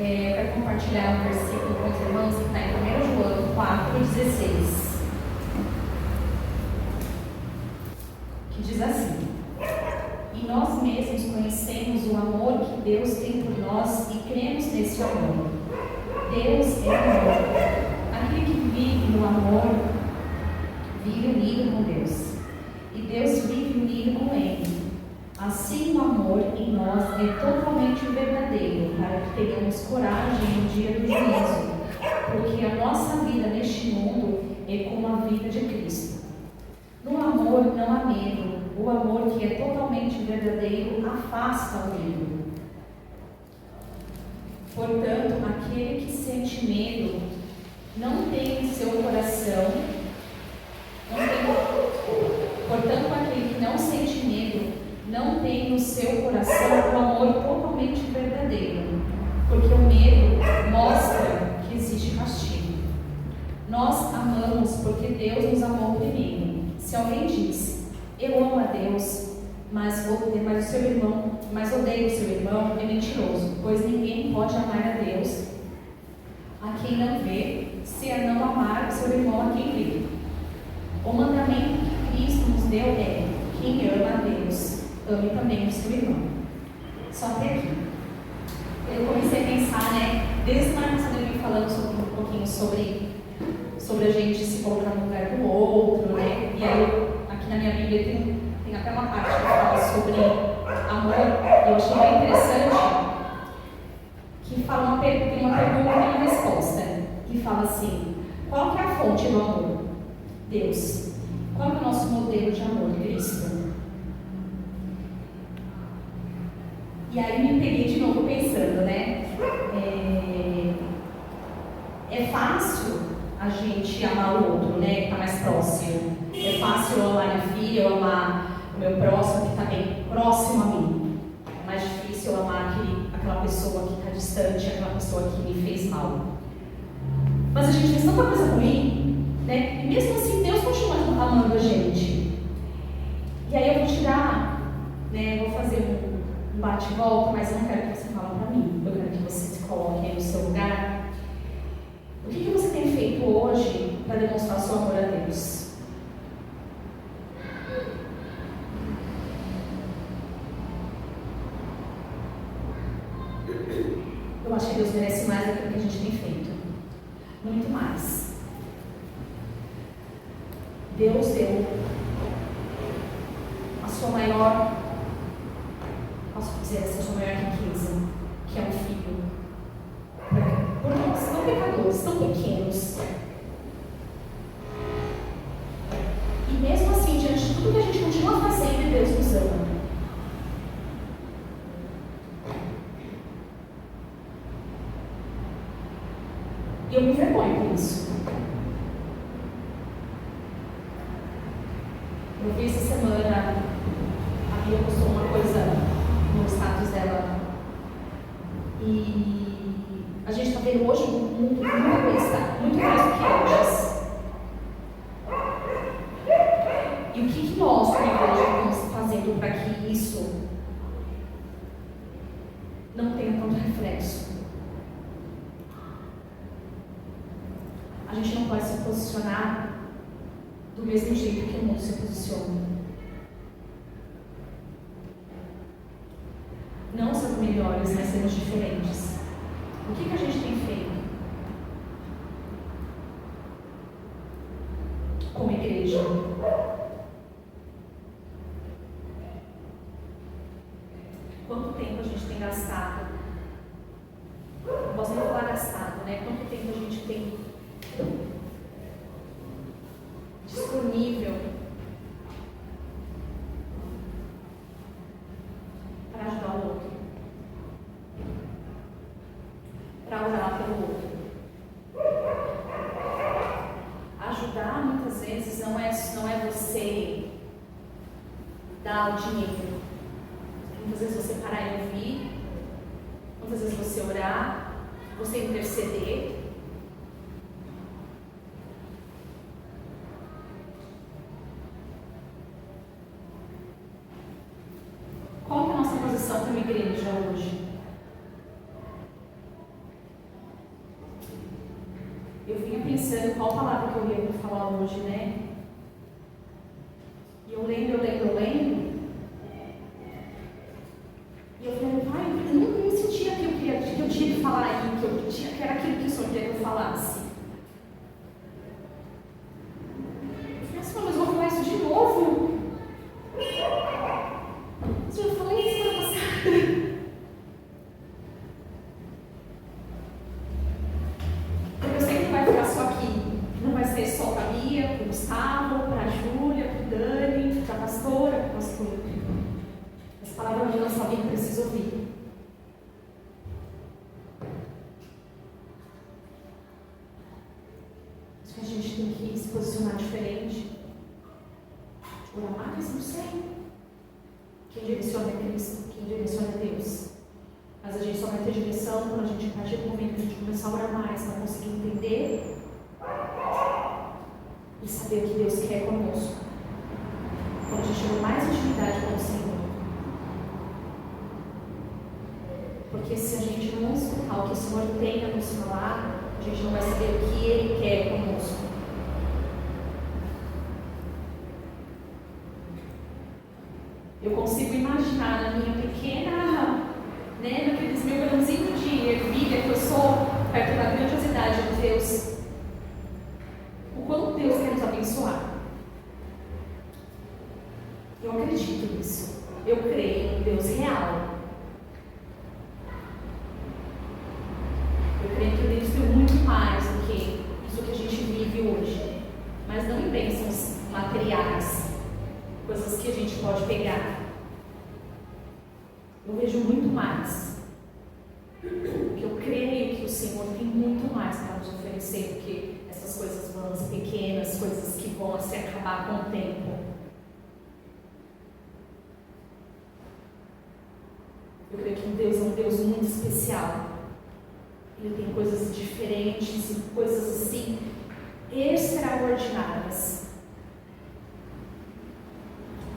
Eu quero compartilhar um versículo com os irmãos que está em 1 João 4,16, que diz assim: E nós mesmos conhecemos o amor que Deus tem por nós e cremos nesse amor. Deus é amor. Aquele que vive no amor vive unido com Deus, e Deus vive unido com Ele. Assim, o amor em nós é totalmente verdadeiro, para que tenhamos coragem no dia do juízo, porque a nossa vida neste mundo é como a vida de Cristo. No amor não há medo. O amor que é totalmente verdadeiro afasta o medo. Portanto, aquele que sente medo não tem em seu coração, portanto, aquele que não sente medo não tem no seu coração o amor totalmente verdadeiro, porque o medo mostra que existe castigo. Nós amamos porque Deus nos amou primeiro. Se alguém diz, eu amo a Deus, mas odeio o seu irmão, é mentiroso, pois ninguém pode amar a Deus a quem não vê, se a não amar o seu irmão a quem vê. O mandamento que Cristo nos deu é: quem ama a Deus, ame também o seu irmão. Só até aqui. Eu comecei a pensar, desde a semana passada eu vim falando um pouquinho sobre a gente se colocar no lugar do outro, E aí, aqui na minha Bíblia tem até uma parte que fala sobre amor, e eu achei bem interessante, que fala tem uma pergunta e uma resposta, que fala assim: qual que é a fonte do amor? Deus. Qual é o nosso modelo de amor? Cristo. E aí me peguei de novo pensando, É fácil a gente amar o outro, que está mais próximo. É fácil eu amar minha filha, eu amar o meu próximo que está bem próximo a mim. É mais difícil eu amar aquela pessoa que está distante, aquela pessoa que me fez mal. Mas a gente fez tanta coisa ruim, E mesmo assim Deus continua amando a gente. E aí eu vou tirar, eu vou fazer um bate-volta, mas eu não quero que você fale para mim. Eu quero que você se coloque aí no seu lugar. O que você tem feito hoje para demonstrar o seu amor a Deus? Eu acho que Deus merece mais do que a gente tem feito. Muito mais. Deus deu a sua maior, posso dizer assim, a sua maior riqueza, que é um filho. Por nós, tão pecadores, tão pequenos. E mesmo assim, diante de tudo que a gente continua fazendo, Deus nos ama. E eu me envergonho por isso. Eu vi essa semana, a Bia postou uma coisa no status dela. E a gente está vendo hoje um mundo muito egoísta, muito mais do que antes. E o que nós, como igreja, estamos fazendo para que isso não tenha tanto reflexo? A gente não pode se posicionar do mesmo jeito que o mundo se posiciona. Não somos melhores, mas sermos diferentes. O que a gente tem feito como igreja? Quanto tempo a gente tem gastado? Não posso nem falar gastado, Quanto tempo a gente tem disponível para ajudar o outro, para orar pelo outro? Ajudar muitas vezes não é você dar o dinheiro. Muitas vezes você parar e ouvir, muitas vezes você orar, você interceder. Qual que é a nossa posição como igreja hoje? eu vinha pensando qual palavra que eu ia falar hoje, né? E eu lembro. E eu falei, pai, eu não sentia que eu tinha que falar aí, que era aquilo que o Senhor queria que eu falasse. Eu falei assim, mas eu vou falar isso de novo? Mas eu falei isso semana passada. Eu sei que vai ficar só aqui. Não vai ser só para a Bia, para o Gustavo, para a Júlia, para o Dani, para a pastora, para o pastor. Essa palavra de nossa vida precisa ouvir. Acho que a gente tem que se posicionar diferente. Orar mais, não sei. Quem direciona é Cristo, quem direciona é Deus. Mas a gente só vai ter direção quando a gente, a partir do momento que a gente começar a orar mais, para conseguir entender e saber o que Deus quer conosco. Quando a gente tiver mais intimidade com o Senhor. Porque se a gente não escutar o que o Senhor tem a nos falar, a gente não vai saber o que Ele quer conosco. Eu consigo imaginar na minha pequena, naqueles meu grãozinho de ervilha que eu sou, perto da grandiosidade de Deus, o quanto Deus quer nos abençoar. Eu acredito nisso. Eu creio em Deus real. Eu creio que Deus tem muito mais do que isso que a gente vive hoje. Mas não em bênçãos materiais, coisas que a gente pode pegar. Eu vejo muito mais. Porque eu creio que o Senhor tem muito mais para nos oferecer do que essas coisas vãs, pequenas, coisas que vão se acabar com o tempo. Eu creio que Deus é um Deus muito especial. Ele tem coisas diferentes e coisas assim extraordinárias.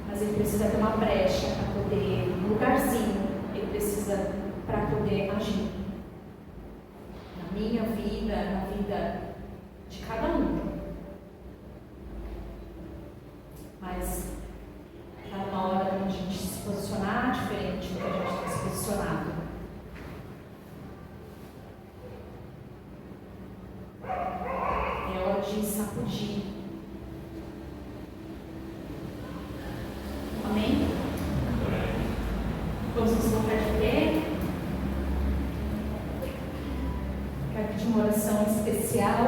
Mas Ele precisa ter uma brecha para poder, um lugarzinho, Ele precisa para poder agir. Na minha vida, na vida de cada um. Mas está numa hora de a gente se posicionar diferente do que a gente está se posicionado. É hora de sacudir. Amém? Vamos nos colocar de pé. Quero pedir uma oração especial.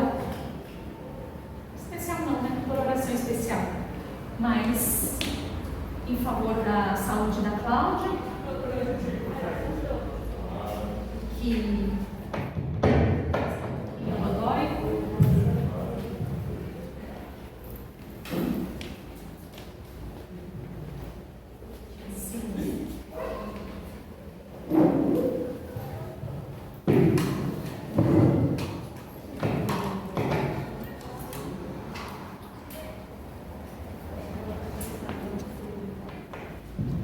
Especial não, né? Por oração especial. Mas em favor da saúde da Cláudia, que ela dói. Sim.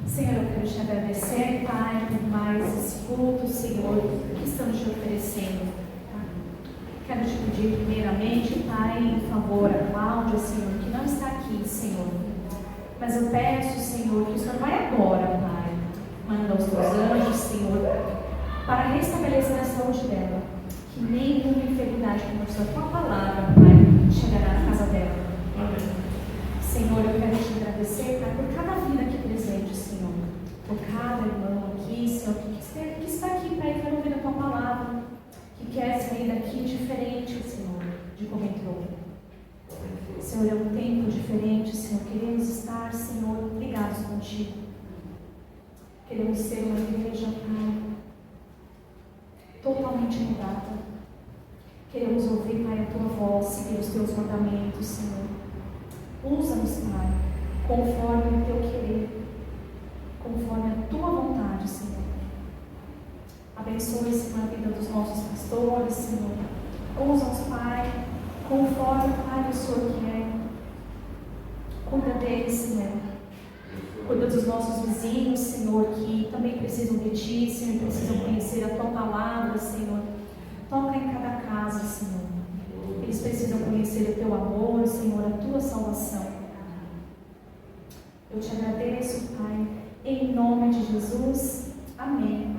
Senhor, eu quero te agradecer, Pai, por mais esse culto, Senhor, que estamos te oferecendo. Quero te pedir primeiramente, Pai, em favor a Cláudia, Senhor, que não está aqui, Senhor. Mas eu peço, Senhor, que o Senhor vai agora, Pai. Manda os teus anjos, Senhor, para restabelecer a saúde dela. Que nenhuma enfermidade, como diz a tua palavra, Pai, chegará na casa dela. Amém. Senhor, eu quero te agradecer, Pai, por cada vida aqui presente, Senhor. Por cada irmão aqui, Senhor, que está aqui, Pai, quero ouvir a tua palavra. Que quer sair daqui diferente, Senhor, de como entrou. Senhor, é um tempo diferente, Senhor. Queremos estar, Senhor, ligados contigo. Queremos ser uma igreja, Pai, totalmente mudada. Queremos ouvir, Pai, a tua voz, seguir os teus mandamentos, Senhor. Usa-nos, Pai, conforme o teu querer, conforme a tua vontade, Senhor. Abençoe, Senhor, a vida dos nossos pastores, Senhor. Usa-nos, Pai, conforme, Pai, o Senhor quer. Cuida deles, Senhor. Cuida dos nossos vizinhos, Senhor, que também precisam de Ti, Senhor, precisam conhecer a Tua palavra, Senhor. Toca em cada casa, Senhor. Eles Jesus. Amém.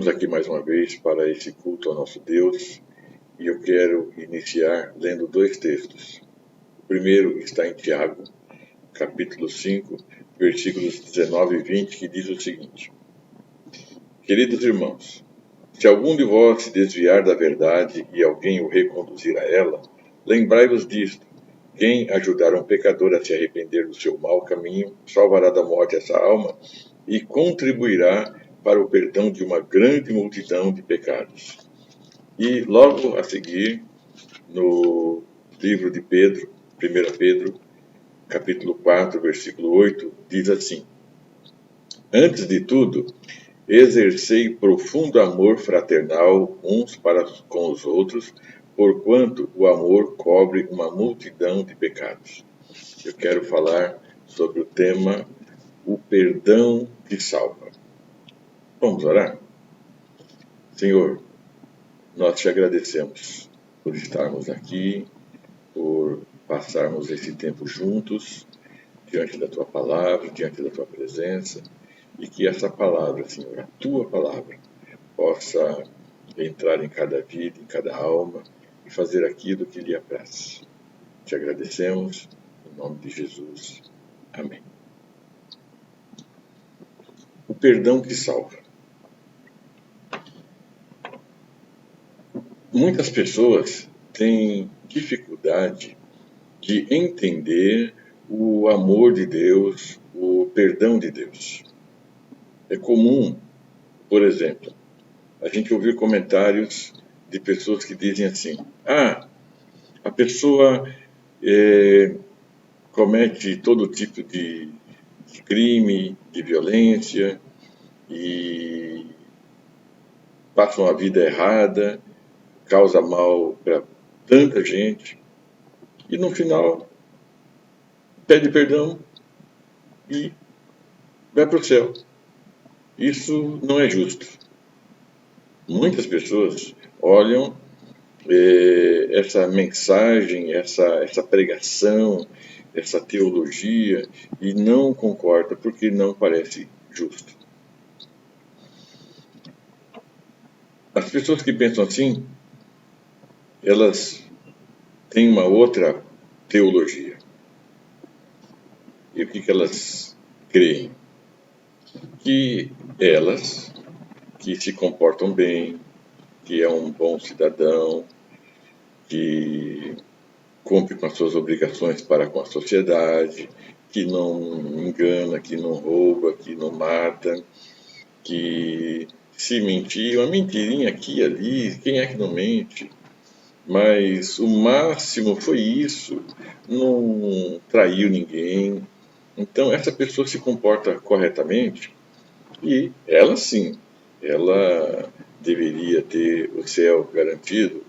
Estamos aqui mais uma vez para esse culto ao nosso Deus e eu quero iniciar lendo 2 textos. O primeiro está em Tiago, capítulo 5, versículos 19 e 20, que diz o seguinte: Queridos irmãos, se algum de vós se desviar da verdade e alguém o reconduzir a ela, lembrai-vos disto: quem ajudar um pecador a se arrepender do seu mau caminho, salvará da morte essa alma e contribuirá para o perdão de uma grande multidão de pecados. E logo a seguir, no livro de Pedro, 1 Pedro, capítulo 4, versículo 8, diz assim: Antes de tudo, exercei profundo amor fraternal uns para com os outros, porquanto o amor cobre uma multidão de pecados. Eu quero falar sobre o tema o perdão que salva. Vamos orar? Senhor, nós te agradecemos por estarmos aqui, por passarmos esse tempo juntos, diante da tua palavra, diante da tua presença, e que essa palavra, Senhor, a tua palavra, possa entrar em cada vida, em cada alma, e fazer aquilo que lhe apraz. Te agradecemos, em nome de Jesus. Amém. O perdão que salva. Muitas pessoas têm dificuldade de entender o amor de Deus, o perdão de Deus. É comum, por exemplo, a gente ouvir comentários de pessoas que dizem assim: a pessoa comete todo tipo de crime, de violência e passa uma vida errada, causa mal para tanta gente e no final pede perdão e vai para o céu. Isso não é justo. Muitas pessoas olham essa mensagem, essa pregação, essa teologia e não concordam porque não parece justo. As pessoas que pensam assim, elas têm uma outra teologia. E o que elas creem? Que elas, que se comportam bem, que é um bom cidadão, que cumpre com as suas obrigações para com a sociedade, que não engana, que não rouba, que não mata, que se mentir, uma mentirinha aqui e ali, quem é que não mente? Mas o máximo foi isso, não traiu ninguém. Então, essa pessoa se comporta corretamente e ela sim, ela deveria ter o céu garantido,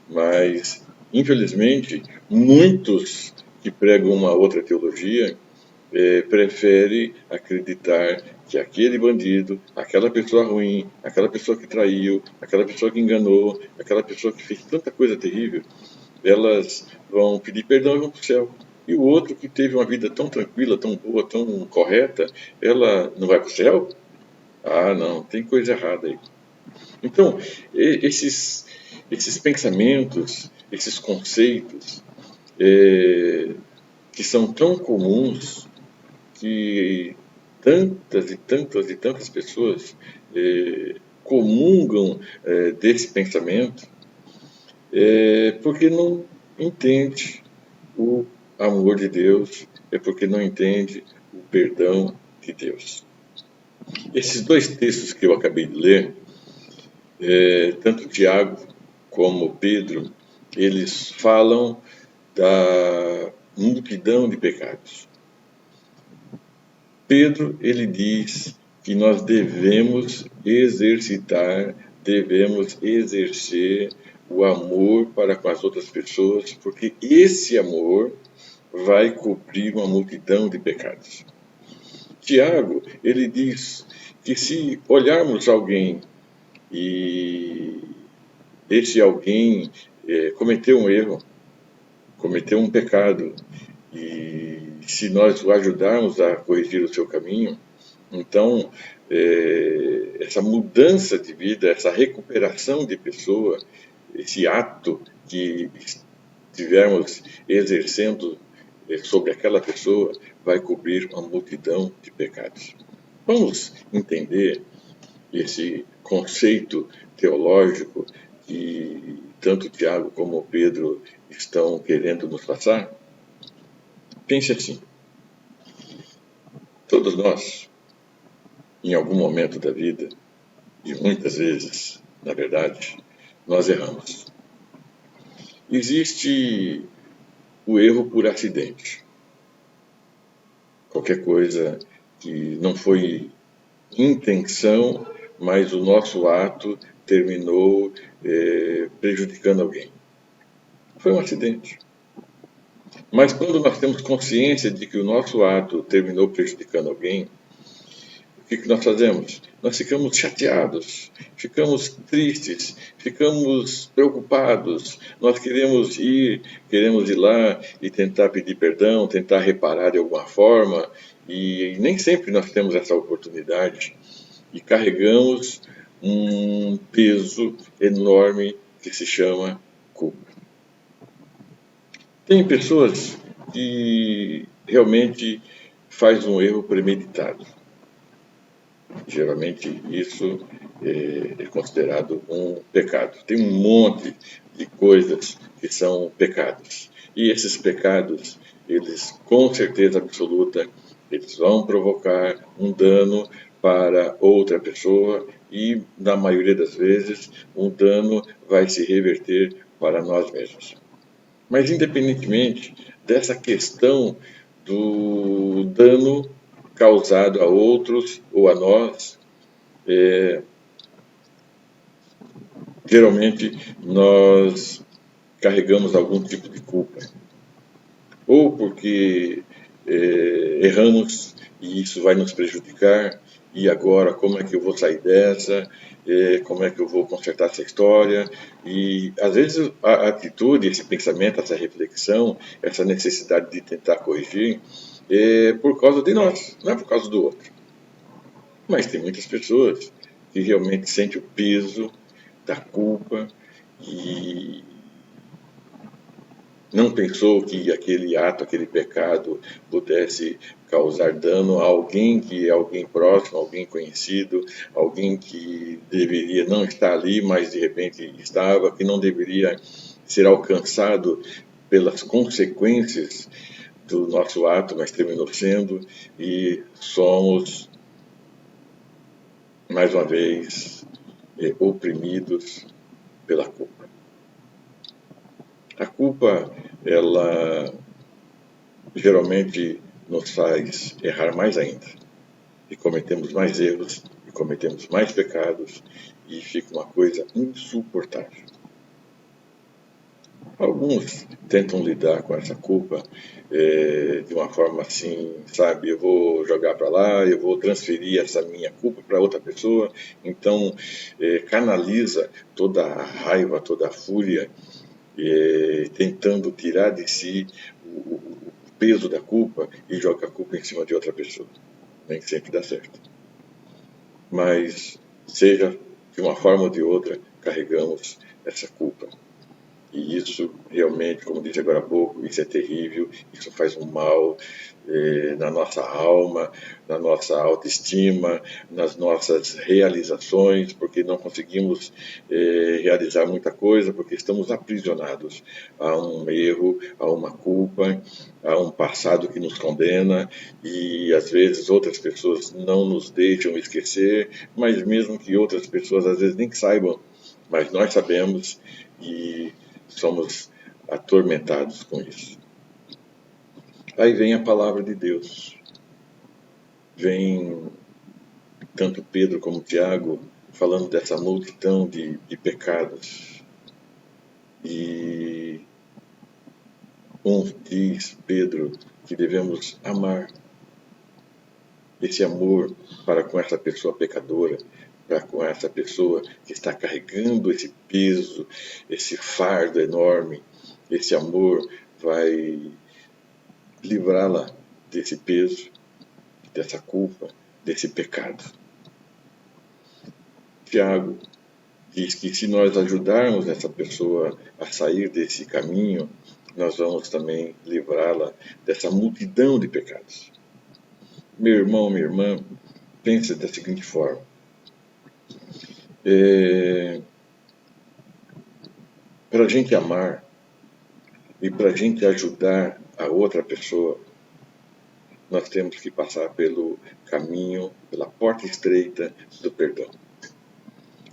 mas, infelizmente, muitos que pregam uma outra teologia preferem acreditar que aquele bandido, aquela pessoa ruim, aquela pessoa que traiu, aquela pessoa que enganou, aquela pessoa que fez tanta coisa terrível, elas vão pedir perdão e vão para o céu. E o outro que teve uma vida tão tranquila, tão boa, tão correta, ela não vai para o céu? Ah, não, tem coisa errada aí. Então, esses pensamentos, esses conceitos que são tão comuns que tantas e tantas e tantas pessoas comungam desse pensamento porque não entende o amor de Deus, é porque não entende o perdão de Deus. Esses 2 textos que eu acabei de ler, tanto Tiago como Pedro, eles falam da multidão de pecados. Pedro, ele diz que nós devemos exercer o amor para com as outras pessoas, porque esse amor vai cobrir uma multidão de pecados. Tiago, ele diz que se olharmos alguém e esse alguém cometeu um erro, cometeu um pecado, e se nós o ajudarmos a corrigir o seu caminho, então essa mudança de vida, essa recuperação de pessoa, esse ato que estivermos exercendo sobre aquela pessoa, vai cobrir uma multidão de pecados. Vamos entender esse conceito teológico que tanto Tiago como Pedro estão querendo nos passar? Pense assim: todos nós, em algum momento da vida, e muitas vezes, na verdade, nós erramos. Existe o erro por acidente. Qualquer coisa que não foi intenção, mas o nosso ato terminou prejudicando alguém. Foi um acidente. Mas quando nós temos consciência de que o nosso ato terminou prejudicando alguém, o que nós fazemos? Nós ficamos chateados, ficamos tristes, ficamos preocupados. Nós queremos ir lá e tentar pedir perdão, tentar reparar de alguma forma, e nem sempre nós temos essa oportunidade. E carregamos um peso enorme que se chama culpa. Tem pessoas que realmente fazem um erro premeditado. Geralmente isso é considerado um pecado. Tem um monte de coisas que são pecados. E esses pecados, eles com certeza absoluta, eles vão provocar um dano para outra pessoa e, na maioria das vezes, um dano vai se reverter para nós mesmos. Mas, independentemente dessa questão do dano causado a outros ou a nós, geralmente nós carregamos algum tipo de culpa. Ou porque erramos e isso vai nos prejudicar, e agora como é que eu vou sair dessa, como é que eu vou consertar essa história, e às vezes a atitude, esse pensamento, essa reflexão, essa necessidade de tentar corrigir, é por causa de nós, não é por causa do outro. Mas tem muitas pessoas que realmente sentem o peso da culpa e não pensou que aquele ato, aquele pecado pudesse causar dano a alguém que é alguém próximo, alguém conhecido, alguém que deveria não estar ali, mas de repente estava, que não deveria ser alcançado pelas consequências do nosso ato, mas terminou sendo, e somos, mais uma vez, oprimidos pela culpa. A culpa, ela geralmente nos faz errar mais ainda. E cometemos mais erros, e cometemos mais pecados, e fica uma coisa insuportável. Alguns tentam lidar com essa culpa de uma forma assim, sabe, eu vou jogar para lá, eu vou transferir essa minha culpa para outra pessoa, então canaliza toda a raiva, toda a fúria, tentando tirar de si o peso da culpa e joga a culpa em cima de outra pessoa. Nem sempre dá certo. Mas, seja de uma forma ou de outra, carregamos essa culpa. E isso realmente, como disse agora há pouco, isso é terrível, isso faz um mal na nossa alma, na nossa autoestima, nas nossas realizações, porque não conseguimos realizar muita coisa, porque estamos aprisionados a um erro, a uma culpa, a um passado que nos condena, e às vezes outras pessoas não nos deixam esquecer, mas mesmo que outras pessoas às vezes nem saibam, mas nós sabemos e somos atormentados com isso. Aí vem a palavra de Deus. Vem tanto Pedro como Tiago falando dessa multidão de pecados. E diz Pedro que devemos amar. Esse amor para com essa pessoa pecadora, para com essa pessoa que está carregando esse peso, esse fardo enorme. Esse amor vai livrá-la desse peso, dessa culpa, desse pecado. Tiago diz que se nós ajudarmos essa pessoa a sair desse caminho, nós vamos também livrá-la dessa multidão de pecados. Meu irmão, minha irmã, pense da seguinte forma. Para a gente amar e para a gente ajudar a outra pessoa, nós temos que passar pelo caminho, pela porta estreita do perdão.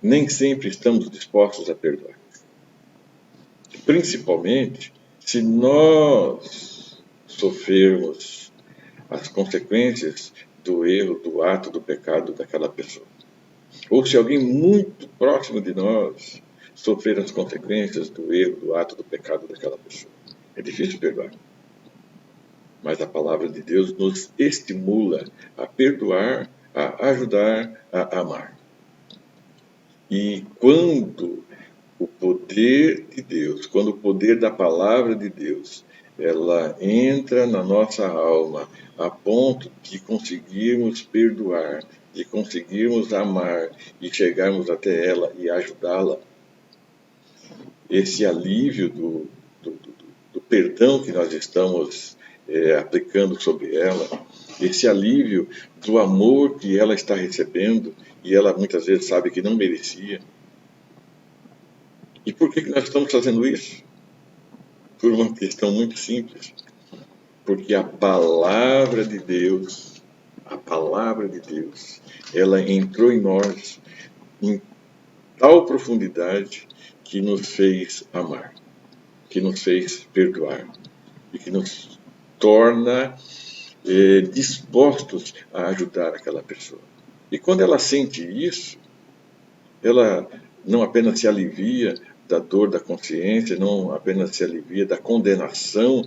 Nem sempre estamos dispostos a perdoar. Principalmente se nós sofrermos as consequências do erro, do ato, do pecado daquela pessoa. Ou se alguém muito próximo de nós sofrer as consequências do erro, do ato, do pecado daquela pessoa. É difícil perdoar. Mas a palavra de Deus nos estimula a perdoar, a ajudar, a amar. E quando o poder de Deus, quando o poder da palavra de Deus, ela entra na nossa alma a ponto de conseguirmos perdoar, de conseguirmos amar e chegarmos até ela e ajudá-la, esse alívio do perdão que nós estamos aplicando sobre ela, esse alívio do amor que ela está recebendo e ela muitas vezes sabe que não merecia. E por que nós estamos fazendo isso? Por uma questão muito simples. Porque a palavra de Deus, ela entrou em nós em tal profundidade que nos fez amar, que nos fez perdoar e que nos torna dispostos a ajudar aquela pessoa. E quando ela sente isso, ela não apenas se alivia da dor da consciência, não apenas se alivia da condenação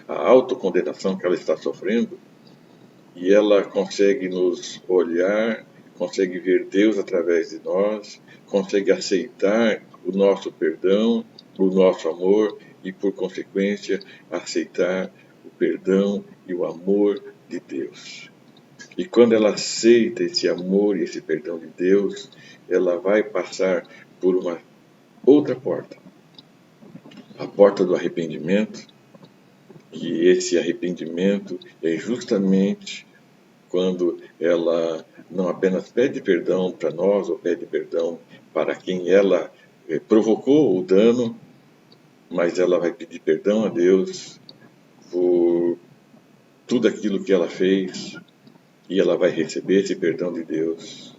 a autocondenação que ela está sofrendo, e ela consegue nos olhar, consegue ver Deus através de nós, consegue aceitar o nosso perdão, o nosso amor e, por consequência, aceitar o perdão e o amor de Deus. E quando ela aceita esse amor e esse perdão de Deus, ela vai passar por uma outra porta, a porta do arrependimento, e esse arrependimento é justamente quando ela não apenas pede perdão para nós, ou pede perdão para quem ela provocou o dano, mas ela vai pedir perdão a Deus por tudo aquilo que ela fez, e ela vai receber esse perdão de Deus.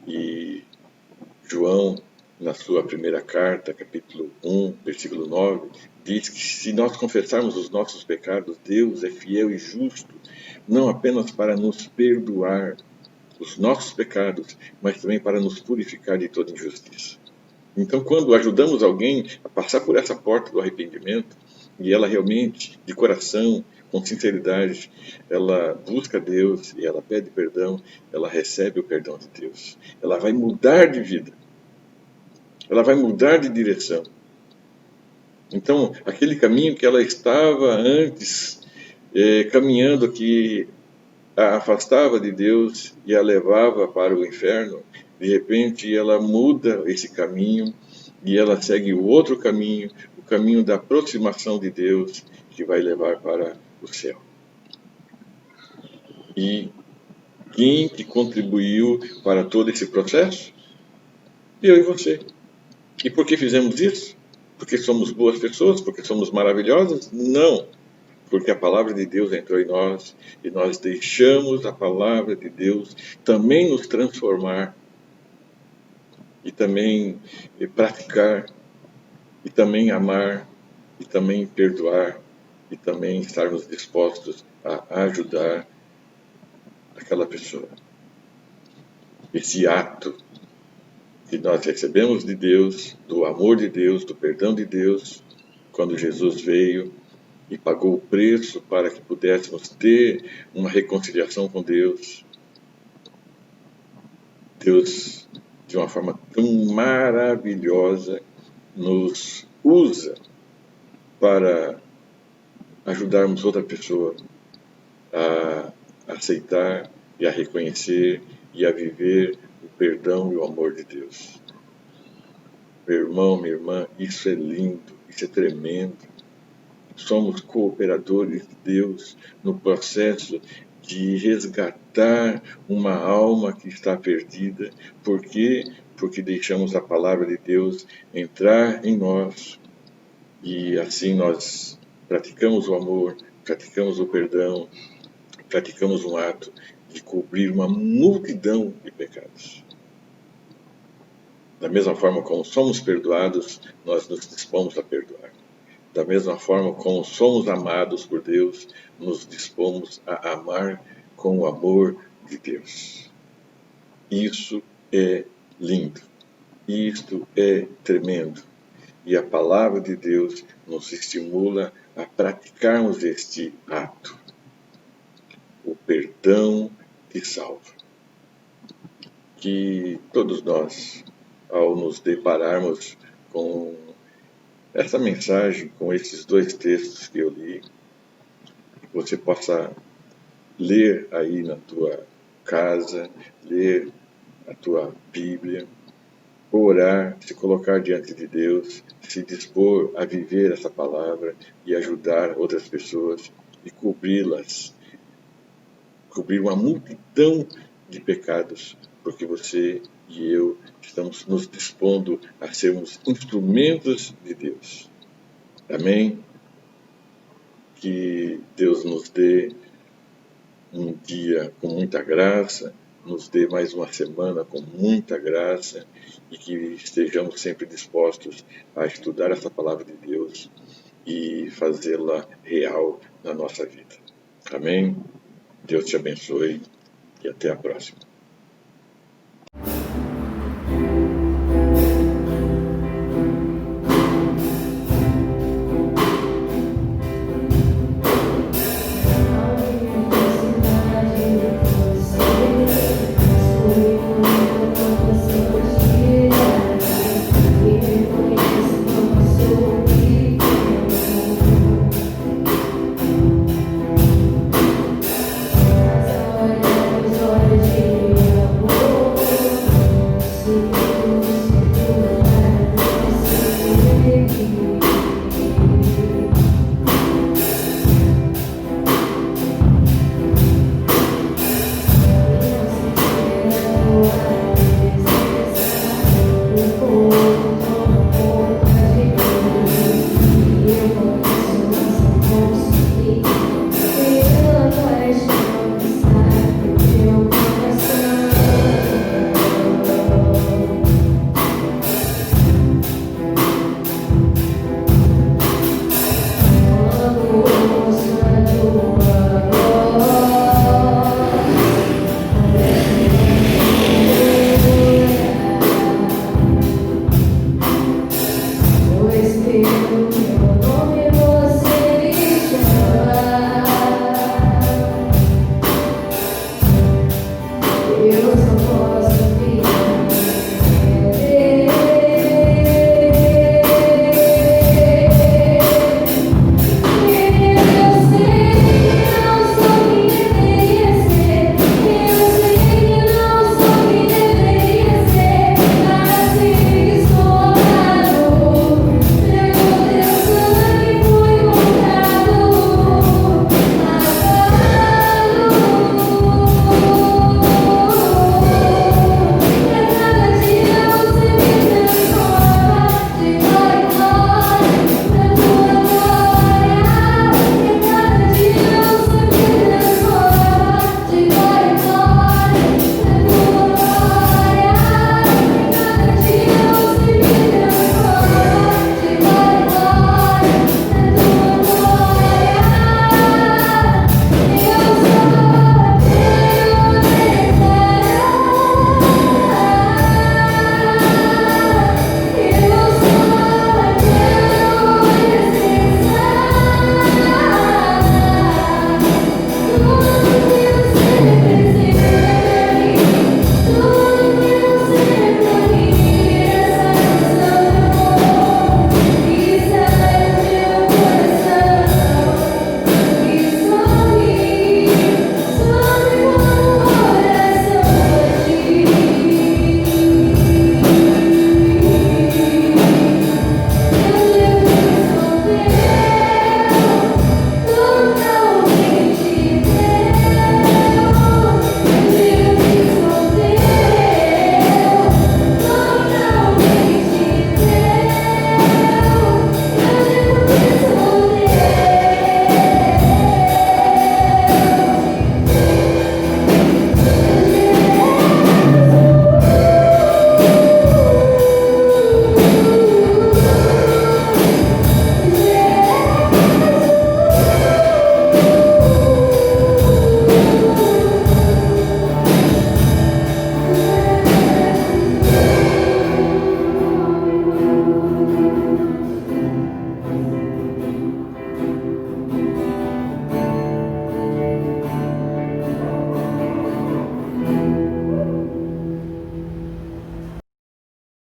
E João, na sua primeira carta, capítulo 1, versículo 9, diz que se nós confessarmos os nossos pecados, Deus é fiel e justo, não apenas para nos perdoar os nossos pecados, mas também para nos purificar de toda injustiça. Então, quando ajudamos alguém a passar por essa porta do arrependimento, e ela realmente, de coração, com sinceridade, ela busca Deus e ela pede perdão, ela recebe o perdão de Deus. Ela vai mudar de vida. Ela vai mudar de direção. Então, aquele caminho que ela estava antes caminhando, que a afastava de Deus e a levava para o inferno, de repente ela muda esse caminho e ela segue o outro caminho, o caminho da aproximação de Deus, que vai levar para o céu. E quem que contribuiu para todo esse processo? Eu e você. E por que fizemos isso? Porque somos boas pessoas? Porque somos maravilhosas? Não. Porque a palavra de Deus entrou em nós e nós deixamos a palavra de Deus também nos transformar e também praticar e também amar e também perdoar e também estarmos dispostos a ajudar aquela pessoa. Esse ato que nós recebemos de Deus, do amor de Deus, do perdão de Deus, quando Jesus veio e pagou o preço para que pudéssemos ter uma reconciliação com Deus. Deus, de uma forma tão maravilhosa, nos usa para ajudarmos outra pessoa a aceitar e a reconhecer e a viver o perdão e o amor de Deus. Meu irmão, minha irmã, isso é lindo, isso é tremendo. Somos cooperadores de Deus no processo de resgatar uma alma que está perdida. Por quê? Porque deixamos a palavra de Deus entrar em nós e assim nós praticamos o amor, praticamos o perdão, praticamos um ato de cobrir uma multidão de pecados. Da mesma forma como somos perdoados, nós nos dispomos a perdoar. Da mesma forma como somos amados por Deus, nos dispomos a amar com o amor de Deus. Isso é lindo. Isto é tremendo. E a palavra de Deus nos estimula a praticarmos este ato. O perdão que salva. Que todos nós, ao nos depararmos com essa mensagem, com esses dois textos que eu li, você possa ler aí na tua casa, ler a tua Bíblia, orar, se colocar diante de Deus, se dispor a viver essa palavra e ajudar outras pessoas e cobri-las, cobrir uma multidão de pecados, porque você e eu estamos nos dispondo a sermos instrumentos de Deus. Amém? Que Deus nos dê um dia com muita graça, nos dê mais uma semana com muita graça e que estejamos sempre dispostos a estudar essa palavra de Deus e fazê-la real na nossa vida. Amém? Deus te abençoe e até a próxima.